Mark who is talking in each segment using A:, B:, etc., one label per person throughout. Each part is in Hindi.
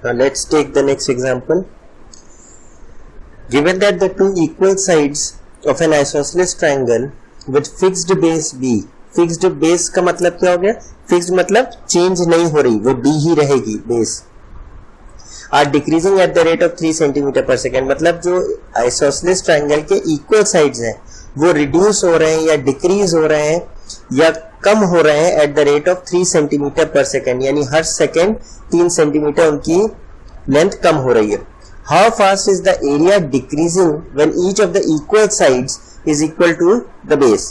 A: Now let's take the next example. Given that the two equal sides of an isosceles triangle with fixed base B, fixed base का मतलब क्या हो गया? Fixed मतलब change नहीं हो रही, वो B ही रहेगी base, are decreasing at the rate of 3 centimeter per second. मतलब जो isosceles triangle के equal sides हैं वो reduce हो रहे हैं या decrease हो रहे हैं या कम हो रहे हैं at the rate of 3 centimeter per second, यानी हर सेकेंड 3 सेंटीमीटर उनकी लेंथ कम हो रही है. How fast is the area decreasing when each of the equal sides is equal to the base?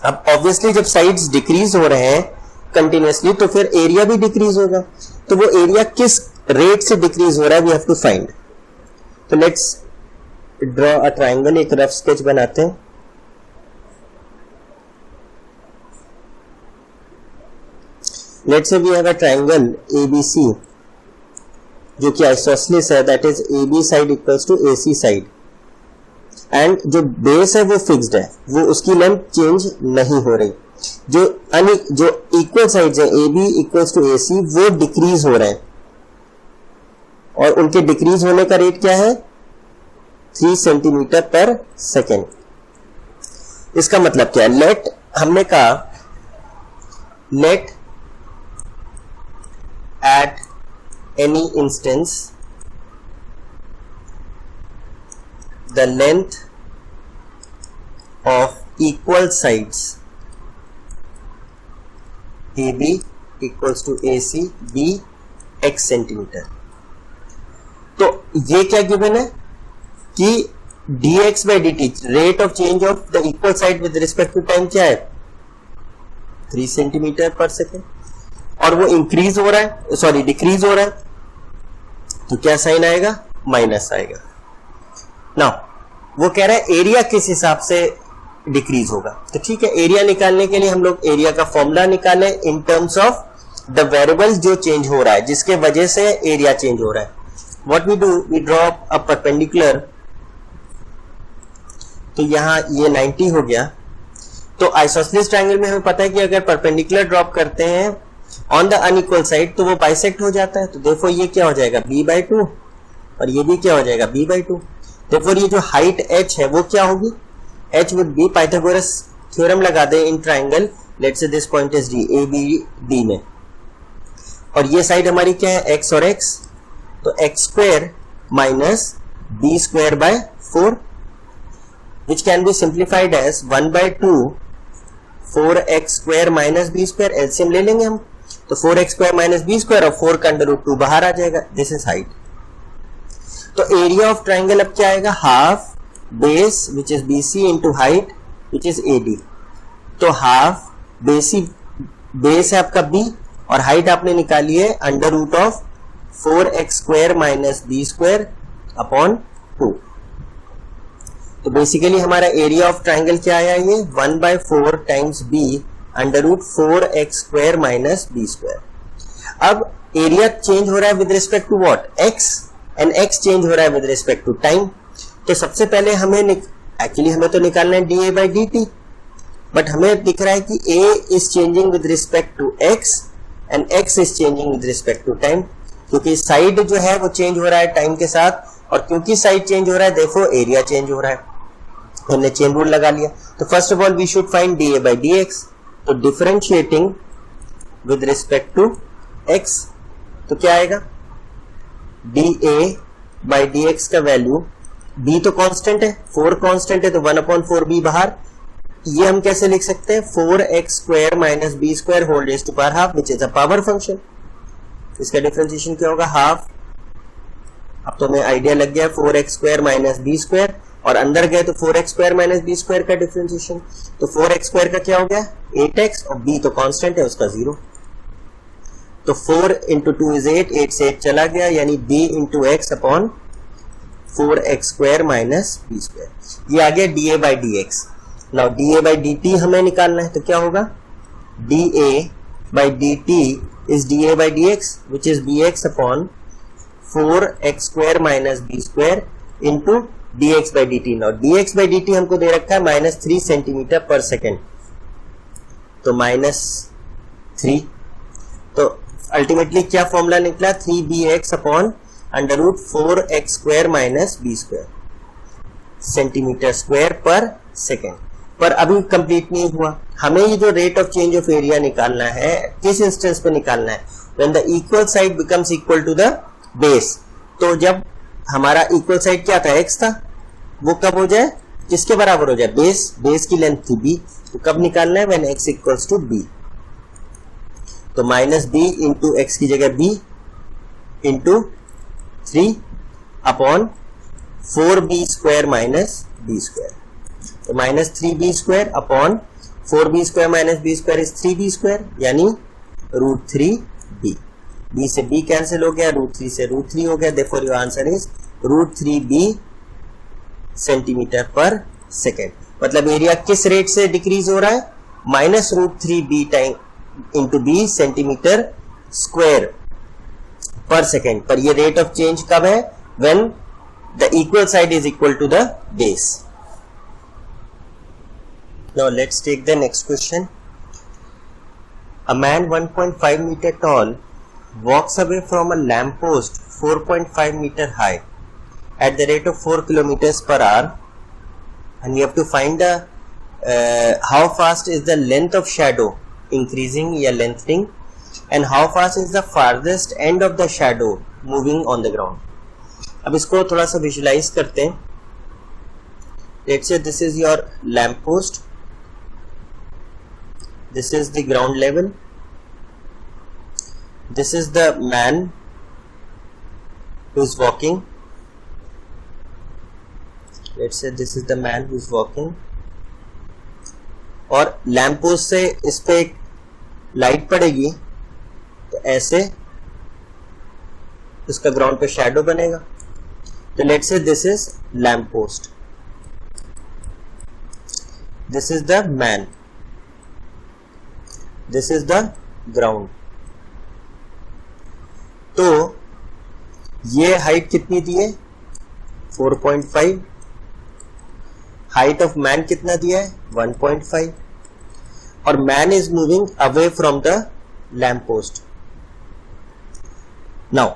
A: अब obviously जब sides decrease हो रहे हैं continuously तो फिर area भी decrease होगा. तो वो area किस rate से decrease हो रहा है we have to find. तो let's draw a triangle. एक rough sketch बनाते हैं. Let's say we have a triangle ABC जो कि आइसोसेलेस है, that is AB side equals to AC side, and जो बेस है वो फिक्स्ड है, वो उसकी लेंथ चेंज नहीं हो रही. जो इक्वल साइड्स है AB equals to AC वो डिक्रीज हो रहे हैं और उनके डिक्रीज होने का रेट क्या है? 3 सेंटीमीटर पर सेकेंड. इसका मतलब क्या है? हमने कहा late at any instance the length of equal sides AB equals to AC be x centimetre. तो ये क्या गिवन है कि dx by dt rate of change of the equal side with respect to time क्या है? 3 सेंटीमीटर पर सेकेंड. और वो इंक्रीज हो रहा है, सॉरी डिक्रीज हो रहा है, तो क्या साइन आएगा? माइनस आएगा. नाउ वो कह रहा है एरिया किस हिसाब से डिक्रीज होगा. तो ठीक है, एरिया निकालने के लिए हम लोग एरिया का फॉर्मूला निकालें in terms of the variable जो चेंज हो रहा है, जिसके वजह से एरिया चेंज हो रहा है. What we do, we draw a perpendicular. तो यहां ये 90 हो गया. तो आइसोसेलेस ट्रायंगल में हमें पता है कि अगर परपेंडिकुलर ड्रॉप करते हैं ऑन द अनइक्वल साइड तो वो बाइसेक्ट हो जाता है. तो देखो ये क्या हो जाएगा? b/2 और ये भी क्या हो जाएगा? b/2. देखो ये जो हाइट h है वो क्या होगी? h would be, Pythagoras theorem लगा दे in triangle, let's say this point is d, a b d में, और ये साइड हमारी क्या है? x और x. तो x square minus b square by 4 which can be simplified as 1/2 4x square minus b square. LCM ले लेंगे हम, तो 4x square minus b square और 4 का अंडर रूट 2 बाहर आ जाएगा. This is height. तो एरिया ऑफ ट्राइंगल अब क्या आएगा? Half base which is BC into height which is AD. तो हाफ बेस है आपका b और हाइट आपने निकाली है under root of 4x square minus b square upon 2. तो बेसिकली हमारा एरिया ऑफ ट्राइंगल क्या आया? ये 1/4 times b under root 4x square minus b square. अब एरिया चेंज हो रहा है with respect to what? x, and x change हो रहा है विद रिस्पेक्ट टू टाइम. तो सबसे पहले हमें एक्चुअली हमें तो निकालना है dA by dt, बट हमें दिख रहा है कि a is changing with respect to x and x is changing with respect to time, क्योंकि साइड जो है वो चेंज हो रहा है टाइम के साथ, और क्योंकि साइड चेंज हो रहा है देखो एरिया चेंज हो रहा है. हमने चेन रूल लगा लिया. तो first of all we should find dA by dx. तो differentiating with respect to x, तो क्या आएगा? dA by dx का वैल्यू, b तो कांस्टेंट है, 4 कांस्टेंट है, तो 1/4b बाहर. ये हम कैसे लिख सकते हैं? 4x square minus b square whole raise to power half which is a power function. इसका डिफरेंशिएशन क्या होगा? हाफ. अब तो हमें आइडिया लग गया 4x square minus b square, और अंदर गए तो 4x square minus b square का डिफरेंशिएशन. तो 4x स्क्वायर का क्या हो गया? 8x, और b तो कांस्टेंट है उसका 0. तो 4 इंटू 2 इज 8, 8 से 8 चला गया, यानी b into x upon 4x square minus b square. ये आ गया dA by dx. Now dA by dt हमें निकालना है, तो क्या होगा? dA by dt is dA by dx which is bx upon 4x square minus b square into dx by dt. Now dx by dt हमको दे रखा है -3 सेंटीमीटर पर सेकेंड, तो -3. तो अल्टीमेटली क्या फॉर्मूला निकला, 3bx upon under root 4x square minus B square centimetre square per second. पर अभी कंप्लीट नहीं हुआ, हमें ये जो rate of change of area निकालना है किस इंस्टेंस पे निकालना है, when the equal side becomes equal to the base. तो जब हमारा इक्वल साइड क्या था, x था, वो कब हो जाए, किसके बराबर हो जाए, बेस की लेंथ थी b, तो कब निकालना है, when x equals to b। तो माइनस b इंटू एक्स की जगह b into 3 upon 4b square minus b square. तो minus 3b square upon 4b square minus b square is 3b square, यानी रूट 3b। b से b कैंसिल हो गया, रूट 3 से रूट 3 हो गया, therefore your answer is root 3b centimetre per second. मतलब एरिया किस रेट से डिक्रीज हो रहा है, minus root 3b time into b centimetre square per second. पर ये रेट ऑफ चेंज कब है, when the equal side is equal to the base. Now let's take the next question. A man 1.5 meter tall walks away from a lamp post 4.5 meter high at the rate of 4 kilometers per hour, and you have to find the how fast is the length of shadow increasing या lengthening, and how fast is the farthest end of the shadow moving on the ground. अब इसको थोड़ा सा विजुलाइज करते हैं। Let's say this is your lamp post, this is the ground level, this is the man who is walking. Let's say this is the man who is walking, और लैंप पोस्ट से इस पे एक लाइट पड़ेगी तो ऐसे इसका ग्राउंड पे शैडो बनेगा। तो let's say this is lamp post, this is the man, this is the ground. तो ये हाइट कितनी दी है, 4.5, हाइट ऑफ मैन कितना दिया है, 1.5, और man is moving away from the lamp post. Now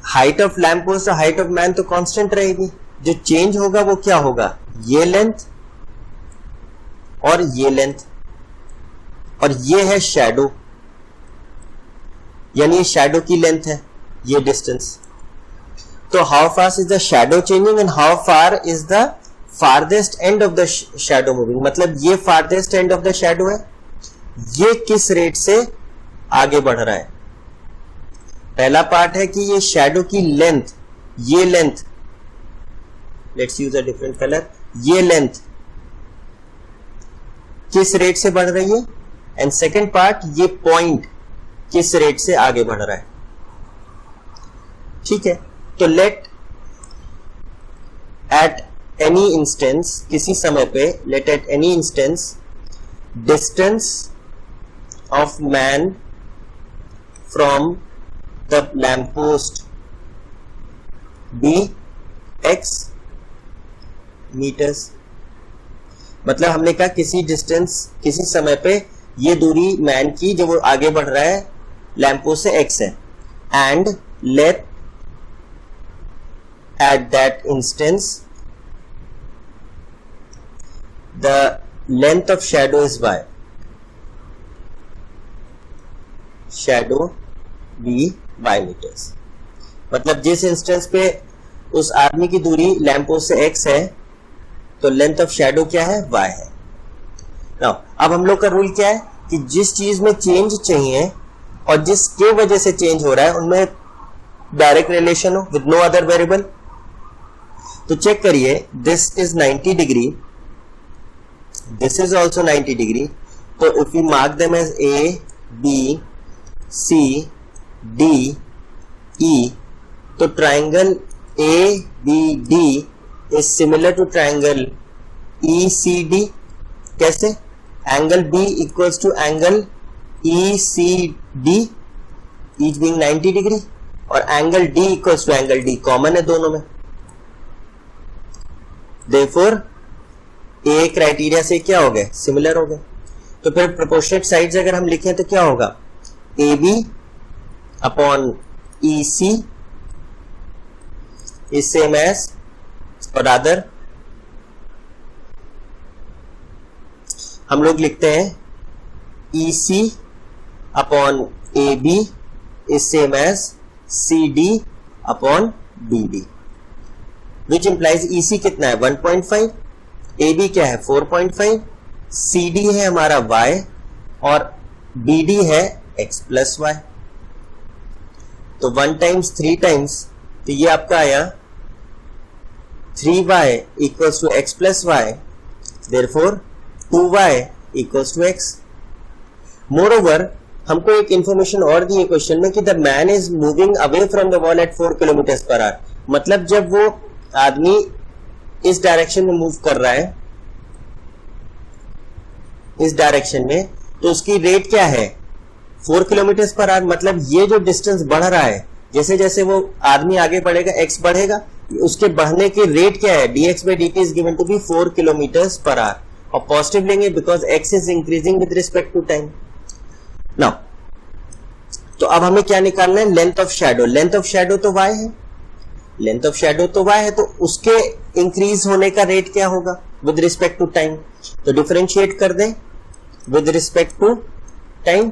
A: height of lamp post और हाइट ऑफ मैन तो कांस्टेंट रहेगी, जो चेंज होगा वो क्या होगा, ये लेंथ और ये लेंथ, और ये है शैडो, यानी ये शैडो की लेंथ है, ये डिस्टेंस। तो how fast is the shadow changing and how far is the farthest end of the shadow moving. मतलब ये farthest end of the shadow है, ये किस रेट से आगे बढ़ रहा है। पहला पार्ट है कि ये शैडो की लेंथ, ये length, let's use a different colour, ये लेंथ किस रेट से बढ़ रही है, एंड सेकेंड पार्ट ये पॉइंट किस रेट से आगे बढ़ रहा है। ठीक है, तो लेट एट एनी इंस्टेंस, किसी समय पे, let at any instance distance of man from the lamp post be x metres. मतलब हमने कहा किसी डिस्टेंस, किसी समय पे ये दूरी मैन की जो वो आगे बढ़ रहा है लैम्प पोस्ट से एक्स है, and let at that instance the length of shadow is y, shadow b y meters। मतलब जिस इंस्टेंस पे उस आदमी की दूरी लैंप पोस्ट से x है तो लेंथ ऑफ शैडो क्या है, y है। Now, अब हम लोग का रूल क्या है कि जिस चीज में चेंज चाहिए और जिसके वजह से चेंज हो रहा है उनमें डायरेक्ट रिलेशन हो विद नो अदर वेरिएबल। तो चेक करिए, this is 90 degree, this is also 90 degree, so if we mark them as A, B, C, D, E, तो triangle A, B, D is similar to triangle ECD। कैसे, angle B equals to angle ECD, each being 90 degree, और angle D equals to angle D, common है दोनों में। therefore ए क्राइटेरिया से क्या हो गए, सिमिलर हो गए। तो फिर प्रोपोर्शनेट साइड्स अगर हम लिखें तो क्या होगा, A B upon EC is same as, और अदर हम लोग लिखते हैं EC upon AB is same as CD upon BD, which implies EC कितना है 1.5, AB क्या है 4.5, CD है हमारा Y और BD है x प्लस वाई। तो 1 टाइम्स 3 टाइम्स, तो ये आपका आया 3y equals to x plus y, therefore 2y equals to x। Moreover हमको एक इंफॉर्मेशन और दी है क्वेश्चन में कि the man is moving away from the wall at 4 kilometre per hour, मतलब जब वो आदमी इस डायरेक्शन में मूव कर रहा है, इस डायरेक्शन में, तो उसकी रेट क्या है 4 किलोमीटर पर आवर। मतलब ये जो डिस्टेंस बढ़ रहा है, जैसे जैसे वो आदमी आगे बढ़ेगा x बढ़ेगा, उसके बढ़ने की रेट क्या है dx by dt is given to be 4 kilometre per hour, और पॉजिटिव लेंगे because x is increasing with respect to time. Now तो अब हमें क्या निकालना है, length of shadow. Length of shadow तो y है, लेंथ ऑफ शैडो तो y है, तो उसके इंक्रीज होने का रेट क्या होगा विद रिस्पेक्ट टू टाइम। तो डिफरेंशिएट कर दें विद रिस्पेक्ट टू टाइम,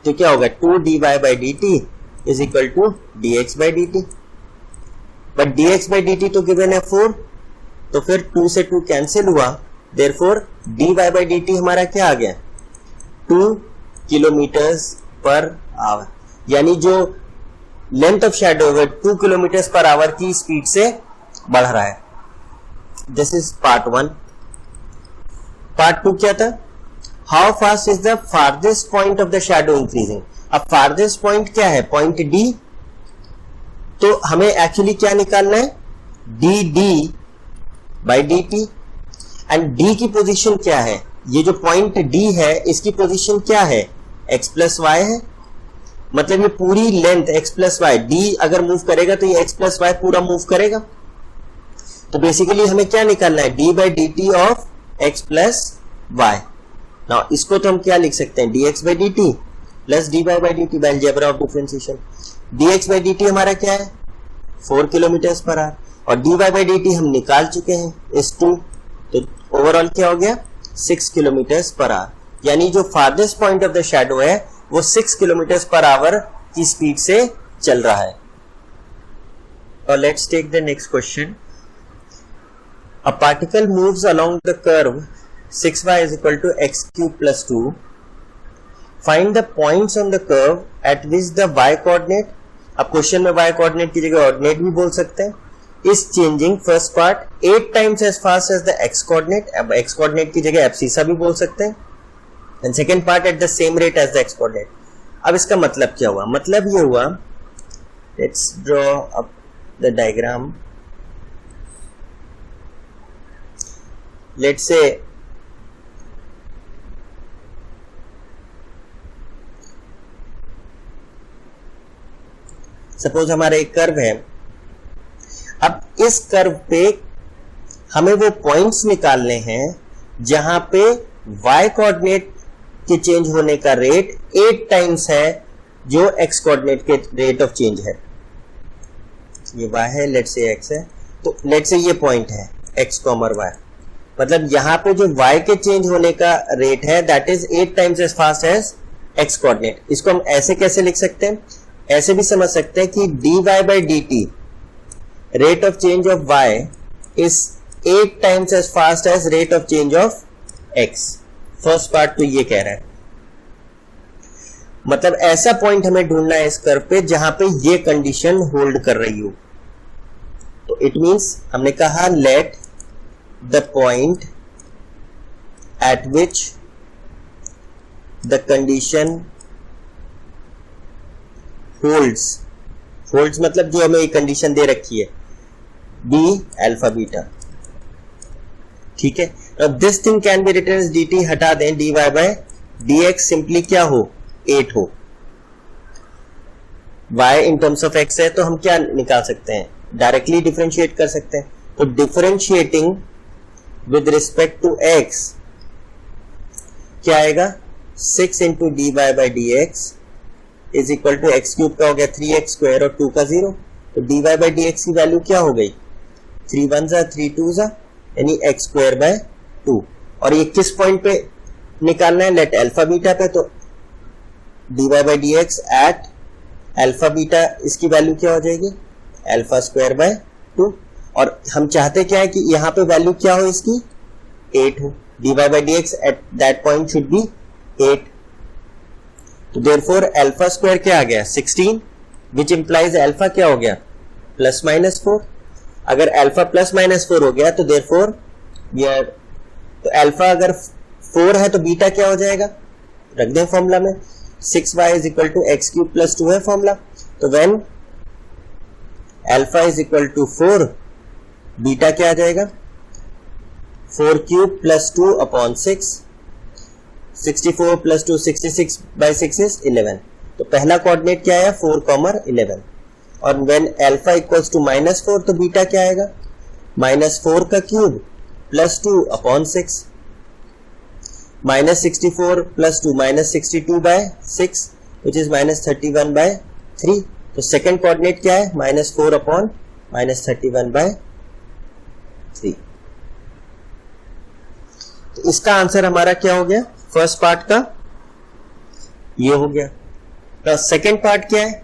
A: तो क्या होगा 2dy by dt is equal to dx by dt, but dx by dt तो गिवन है 4, तो फिर 2 से 2 कैंसिल हुआ, देयरफॉर dy by dt हमारा क्या आ गया 2 किलोमीटर्स पर आवर, यानी जो लेंथ ऑफ शैडो है 2 किलोमीटर पर आवर की स्पीड से बढ़ रहा है। This is part 1। पार्ट 2 क्या था, how fast is the farthest point of the shadow increasing. अब फार्देस्ट पॉइंट क्या है, पॉइंट D, तो हमें एक्चुअली क्या निकालना है dd by dt, and D की पोजीशन क्या है, ये जो पॉइंट D है इसकी पोजीशन क्या है x प्लस वाई है, मतलब ये पूरी length x plus y, D अगर मूव करेगा तो ये x प्लस वाई पूरा मूव करेगा। तो बेसिकली हमें क्या निकालना है d by dt of x plus y. Now इसको तो हम क्या लिख सकते हैं dx by dt plus dy by dt by algebra of differentiation. dx by dt हमारा क्या है 4 किलोमीटर पर आवर, और dy by dt हम निकाल चुके हैं इस 2, तो ओवरऑल क्या हो गया 6 किलोमीटर पर आवर, यानी जो farthest point of the shadow है वो 6 किलोमीटर पर आवर की स्पीड से चल रहा है। और let's take the next question. A particle moves along the curve 6y is equal to x cube plus 2. Find the points on the curve at which the y coordinate, अब क्वेश्चन में y coordinate की जगह ordinate भी बोल सकते हैं, is changing first part 8 times as fast as the x coordinate, अब x coordinate की जगह एब्सिसा भी बोल सकते हैं, and second part at the same rate as the x coordinate। अब इसका मतलब क्या हुआ, मतलब ये हुआ, let's draw up the diagram। let's say suppose हमारा एक कर्व है, अब इस कर्व पे हमें वो पॉइंट्स निकालने हैं जहां पे y कोऑर्डिनेट के चेंज होने का रेट 8 टाइम्स है जो x कोऑर्डिनेट के रेट ऑफ चेंज है। ये y है, लेट्स से x है, तो लेट्स से ये पॉइंट है x कॉमर y, मतलब यहां पे जो y के चेंज होने का रेट है that is 8 times as fast as x coordinate. इसको हम ऐसे कैसे लिख सकते हैं, ऐसे भी समझ सकते हैं कि dy by dt rate of change of y is 8 times as fast as rate of change of x। First part तो ये कह रहा है, मतलब ऐसा पॉइंट हमें ढूंढना है इस कर्व पे जहां पे ये कंडीशन होल्ड कर रही हो। तो इट मींस हमने कहा let the point eight which the condition holds मतलब जो हमें कंडीशन दे रखी है बी अल्फा बीटा, ठीक है। अब this thing can be written as dt, हटा दें dy बाय dx सिंपली क्या हो 8 हो, y in terms of x है तो हम क्या निकाल सकते हैं, डायरेक्टली डिफरेंशिएट कर सकते हैं। तो differentiating with respect to x क्या आएगा 6 into dy by dx is equal to x cube का हो गया 3x स्क्वायर और 2 का 0, तो dy बाई डी एक्स की वैल्यू क्या हो गई 3 1 जा 3 2 जा यानी एक्स स्क्वायर बाय 2। और ये किस पॉइंट पे निकालना है, लेट अल्फा बीटा पे, तो dy by d x at alpha beta इसकी वैल्यू क्या हो जाएगी अल्फा स्क्वायर बाय 2। और हम चाहते क्या है कि यहाँ पे वैल्यू क्या हो इसकी 8 हो, dy by d x eight that point should be 8। तो देयरफॉर अल्फा स्क्वायर क्या आ गया 16, विच इंप्लाइज अल्फा क्या हो गया प्लस माइनस 4। अगर अल्फा प्लस माइनस 4 हो गया तो देयरफॉर तो अल्फा अगर 4 है तो बीटा क्या हो जाएगा, रख दें फॉर्मूला में 6y is equal to x cube plus 2 है फॉर्मूला। तो when alpha is equal to 4 beta क्या आ जाएगा 4 cube plus 2 upon 6, 64 plus 2 66 by 6 is 11। तो पहला कोऑर्डिनेट क्या आया 4, 11। और व्हेन अल्फा इक्वल्स टू -4 तो बीटा क्या आएगा -4 का cube plus 2 upon 6, -64 plus 2 -62 by 6 which is -31 by 3। तो सेकेंड कोऑर्डिनेट क्या है -4 अपॉन -31 बाय 3। तो इसका आंसर हमारा क्या हो गया फर्स्ट पार्ट का ये हो गया। तो सेकेंड पार्ट क्या है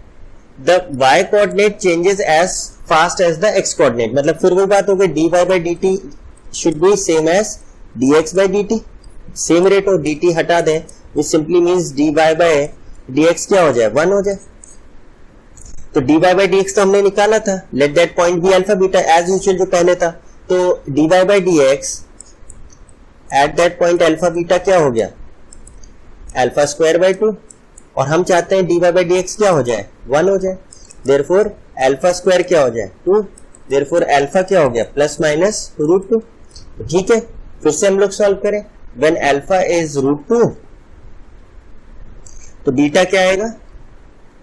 A: the y coordinate changes as fast as the x coordinate, मतलब फिर वही बात हो गई dy by d t should be same as dx by d t, same rate और dt हटा दें which simply means dy by dx क्या हो जाए 1 हो जाए। तो dy बाई dx तो हमने निकाला था, let that point be alpha beta as usual जो पहले था। तो dy by dx at that point alpha beta क्या हो गया अल्फा स्क्वायर बाय 2, और हम चाहते हैं dy बाई dx क्या हो जाए 1 हो जाए। देयरफॉर अल्फा स्क्वायर क्या हो जाए 2, देयरफॉर अल्फा क्या हो गया प्लस माइनस √2। ठीक है, फिर से हम लोग सॉल्व करें। व्हेन अल्फा इज √2 तो बीटा क्या आएगा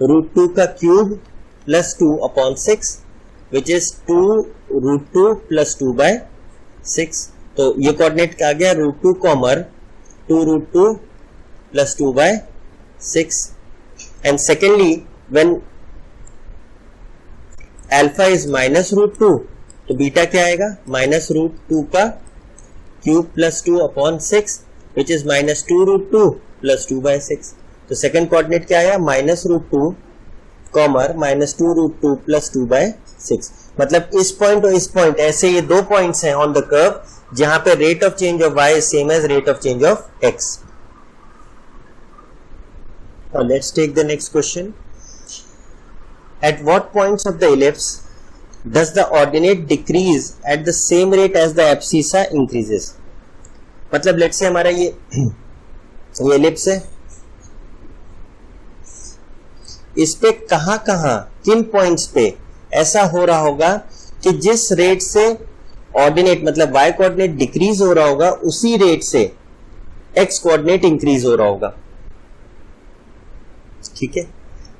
A: √2 का cube plus 2 upon 6 which is 2 √2 plus 2 by 6। तो ये कोऑर्डिनेट आ गया √2 comma 2 √2 plus 2 by 6। And secondly when alpha is -√2 तो बीटा क्या आएगा -√2 का cube plus 2 upon 6 which is -2 √2 plus 2 by 6। तो सेकेंड कोऑर्डिनेट क्या आया -√2 कॉमर -2 √2 प्लस 2 बाय 6। मतलब इस पॉइंट और इस पॉइंट ऐसे ये दो पॉइंट्स हैं ऑन द कर्व जहां पे rate of change of y is same as rate of change of x। Now let's take the next question. At what points of the ellipse does the ordinate decrease at the same rate as the abscissa increases? मतलब let's say हमारा ये ellipse है, इस पे कहां किन पॉइंट्स पे ऐसा हो रहा होगा कि जिस रेट से ऑर्डिनेट मतलब y कोऑर्डिनेट डिक्रीज हो रहा होगा उसी रेट से x कोऑर्डिनेट इंक्रीज हो रहा होगा। ठीक है,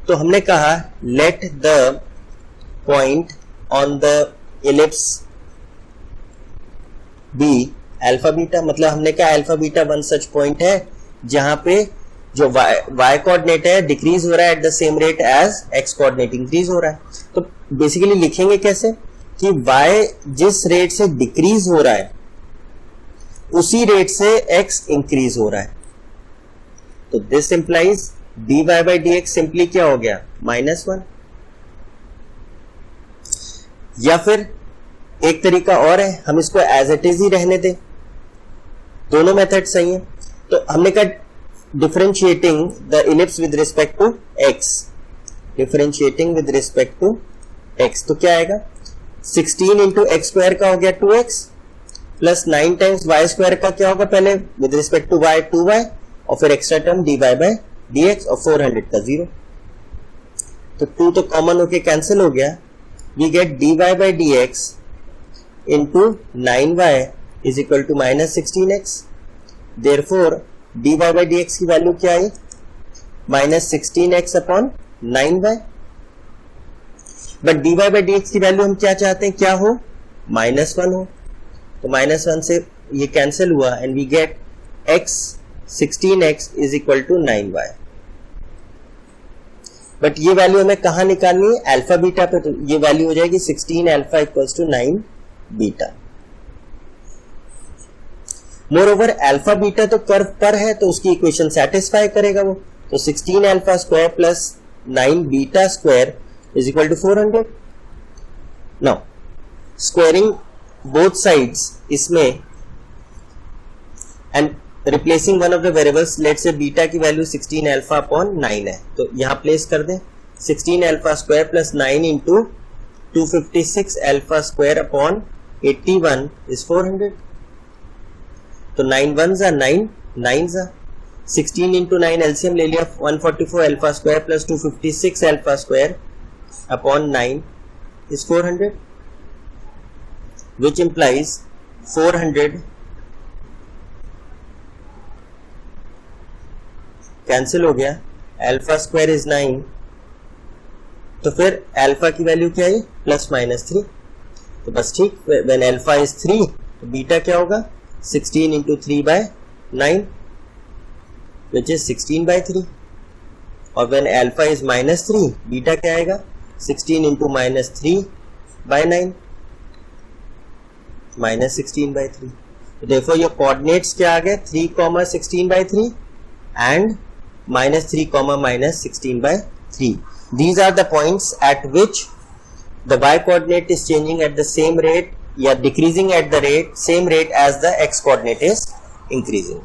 A: तो हमने कहा let the point on the ellipse be alpha beta, मतलब हमने कहा alpha beta one such point है जहां पे जो y कोऑर्डिनेट है डिक्रीज हो रहा है at the same rate as x coordinate increase हो रहा है। तो बेसिकली लिखेंगे कैसे कि y जिस रेट से डिक्रीज हो रहा है उसी रेट से x इंक्रीज हो रहा है। तो this implies dy by dx simply क्या हो गया -1। या फिर एक तरीका और है, हम इसको एज इट इज ही रहने दें, दोनों मेथड सही है। तो हमने कहा differentiating the ellipse with respect to x, differentiating with respect to x तो क्या आएगा 16 इंटू एक्स स्क्वायर का हो गया 2x plus 9 times y square का क्या होगा पहले with respect to y 2y और फिर extra term dy by dx और 400 का 0। तो 2 तो कॉमन होके कैंसिल हो गया, we get dy by dx into 9y is equal to -16x। Therefore dy by dx की वैल्यू क्या आई -16x upon 9y। But dy by dx की वैल्यू हम क्या चाहते हैं क्या हो -1 हो, तो -1 से ये कैंसिल हुआ and we get x 16x is equal to 9y। But ये वैल्यू हमें कहाँ निकालनी है, अल्फा बीटा पे, तो ये वैल्यू हो जाएगी 16 alpha equals to 9 beta. Moreover alpha beta तो कर्व पर है तो उसकी इक्वेशन सेटिस्फाई करेगा वो, तो 16 alpha square plus 9 beta square is equal to 400। Now squaring both sides इसमें and replacing one of the variables, let's say beta की वैल्यू 16 अल्फा अपॉन 9 है, तो यहां प्लेस कर दें 16 alpha square plus 9 into 256 alpha square upon 81 is 400। तो 9 1s are 9, 9s are 16 into 9 LCM ले लिया 144 alpha square plus 256 alpha square upon 9 is 400, which implies 400 cancel हो गया, अल्फा स्क्वायर इज 9, तो फिर अल्फा की वैल्यू क्या है प्लस माइनस 3, तो बस ठीक, व्हेन अल्फा इज 3 तो बीटा क्या होगा 16 into 3 by 9 which is 16 by 3, और when alpha is minus 3 beta क्या आएगा 16 into minus 3 by 9 minus 16 by 3। तो देखो ये कोऑर्डिनेट्स क्या आ गए 3, 16 by 3 and minus 3, minus 16 by 3. These are the points at which the y coordinate is changing at the same rate या decreasing at the same rate as the x coordinate is increasing.